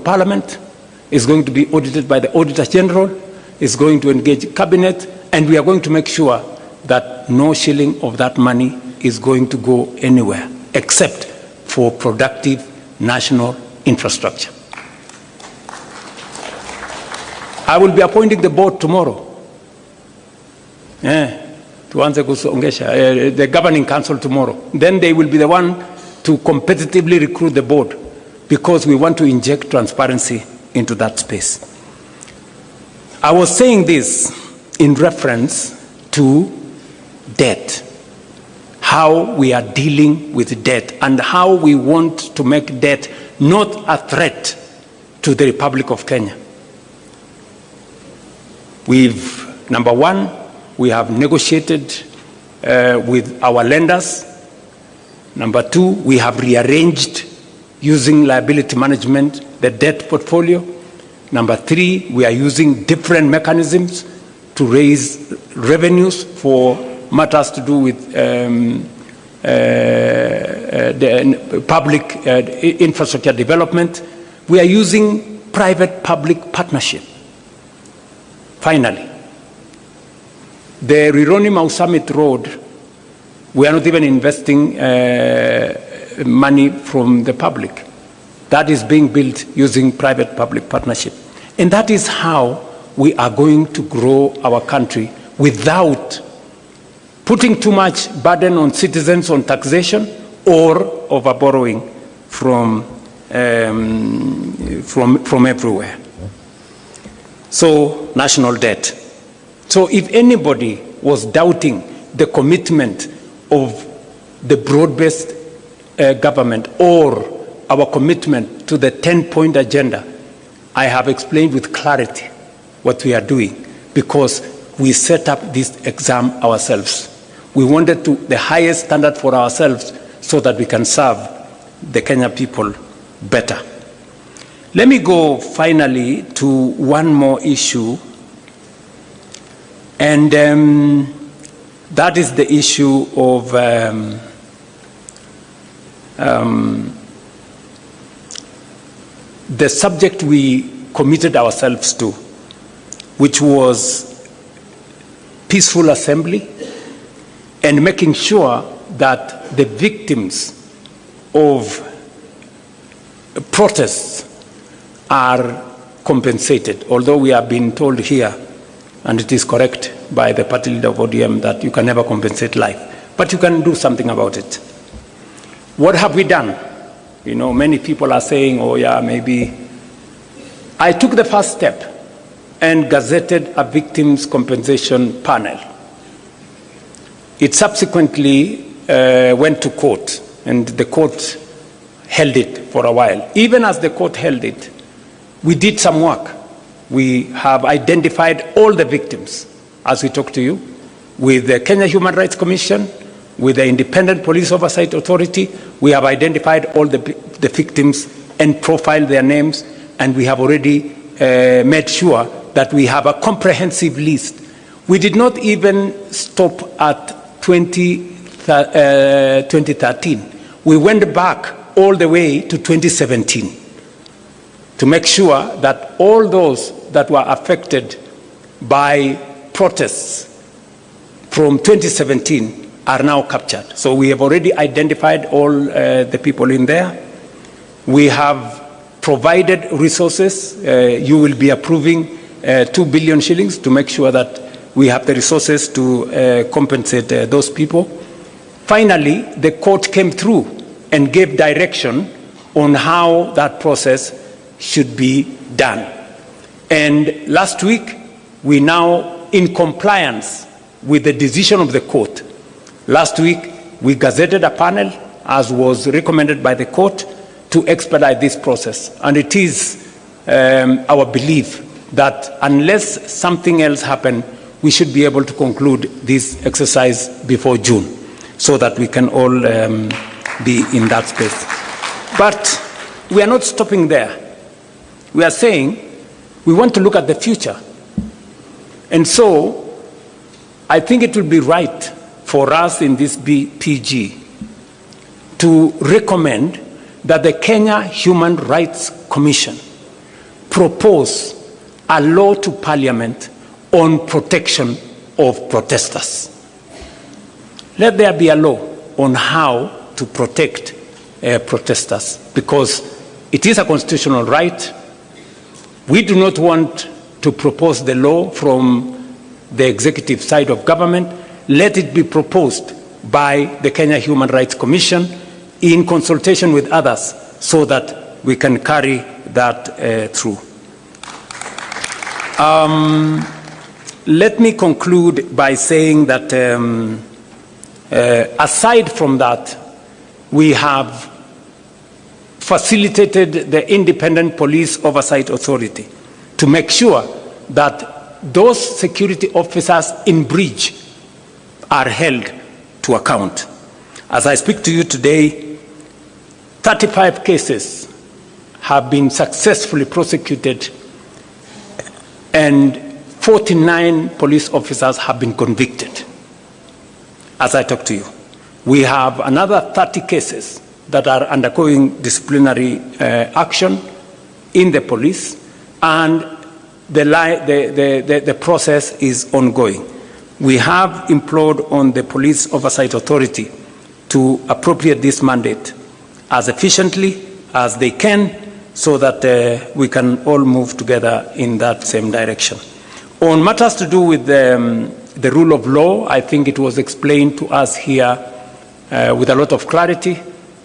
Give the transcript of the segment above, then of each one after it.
Parliament, is going to be audited by the Auditor General, is going to engage Cabinet, and we are going to make sure that no shilling of that money is going to go anywhere except for productive national infrastructure. I will be appointing the board tomorrow. The governing council tomorrow. Then they will be the one to competitively recruit the board, because we want to inject transparency into that space. I was saying this in reference to debt, how we are dealing with debt, and how we want to make debt not a threat to the Republic of Kenya. Number one, we have negotiated with our lenders. Number two, we have rearranged using liability management the debt portfolio. Number three, we are using different mechanisms to raise revenues for matters to do with the public infrastructure development. We are using private-public partnership. Finally, the Rironi-Mau Summit Road, we are not even investing money from the public. That is being built using private-public partnership. And that is how we are going to grow our country without putting too much burden on citizens on taxation or over borrowing from everywhere. So, national debt. So if anybody was doubting the commitment of the broad-based government or our commitment to the 10-point agenda, I have explained with clarity what we are doing, because we set up this exam ourselves. We wanted the highest standard for ourselves so that we can serve the Kenya people better. Let me go finally to one more issue, and that is the issue of the subject we committed ourselves to, which was peaceful assembly and making sure that the victims of protests are compensated, although we have been told here, and it is correct by the party leader of ODM, that you can never compensate life, but you can do something about it. What have we done? You know, many people are saying, oh yeah, maybe. I took the first step and gazetted a victims compensation panel. It subsequently went to court, and the court held it for a while. Even as the court held it, we did some work. We have identified all the victims, as we talk to you, with the Kenya Human Rights Commission, with the Independent Police Oversight Authority. We have identified all the victims and profiled their names, and we have already made sure that we have a comprehensive list. We did not even stop at 2013. We went back all the way to 2017 to make sure that all those that were affected by protests from 2017 are now captured. So we have already identified all the people in there. We have provided resources. You will be approving 2 billion shillings to make sure that we have the resources to compensate those people. Finally, the court came through and gave direction on how that process should be done. And last week, we now, in compliance with the decision of the court, last week we gazetted a panel, as was recommended by the court, to expedite this process. And it is our belief that unless something else happens, we should be able to conclude this exercise before June, so that we can all be in that space. But we are not stopping there. We are saying we want to look at the future. And so I think it will be right for us in this PG to recommend that the Kenya Human Rights Commission propose a law to Parliament on protection of protesters. Let there be a law on how to protect protesters, because it is a constitutional right. We do not want to propose the law from the executive side of government. Let it be proposed by the Kenya Human Rights Commission in consultation with others so that we can carry that through. Let me conclude by saying that aside from that, we have facilitated the Independent Police Oversight Authority to make sure that those security officers in breach are held to account. As I speak to you today, 35 cases have been successfully prosecuted and 49 police officers have been convicted. As I talk to you, we have another 30 cases that are undergoing disciplinary action in the police, and the process is ongoing. We have implored on the Police Oversight Authority to appropriate this mandate as efficiently as they can so that we can all move together in that same direction. On matters to do with the rule of law, I think it was explained to us here with a lot of clarity.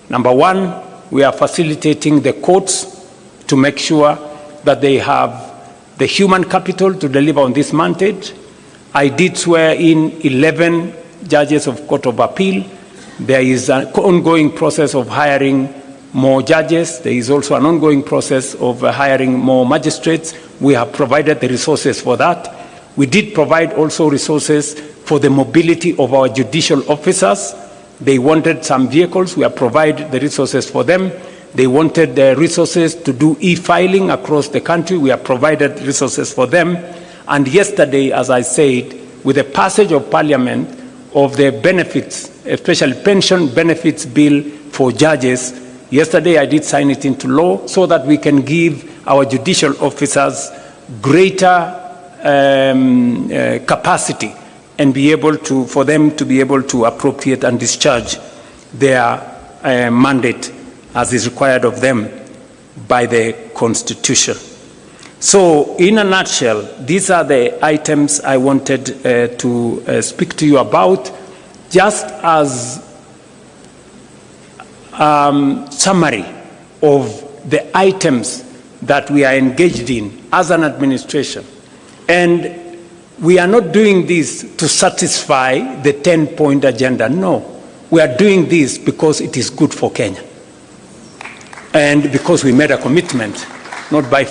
Number one, we are facilitating the courts to make sure that they have the human capital to deliver on this mandate. I did swear in 11 judges of Court of Appeal. There is an ongoing process of hiring more judges. There is also an ongoing process of hiring more magistrates. We have provided the resources for that. We did provide also resources for the mobility of our judicial officers. They wanted some vehicles. We have provided the resources for them. They wanted the resources to do e-filing across the country. We have provided resources for them. And yesterday, as I said, with the passage of Parliament of the benefits, especially pension benefits bill for judges, yesterday I did sign it into law so that we can give our judicial officers greater capacity and be able to, for them to be able to appropriate and discharge their mandate as is required of them by the Constitution. So, in a nutshell, these are the items I wanted to speak to you about, just as summary of the items that we are engaged in as an administration. And we are not doing this to satisfy the 10-point agenda. No, we are doing this because it is good for Kenya. And because we made a commitment, not by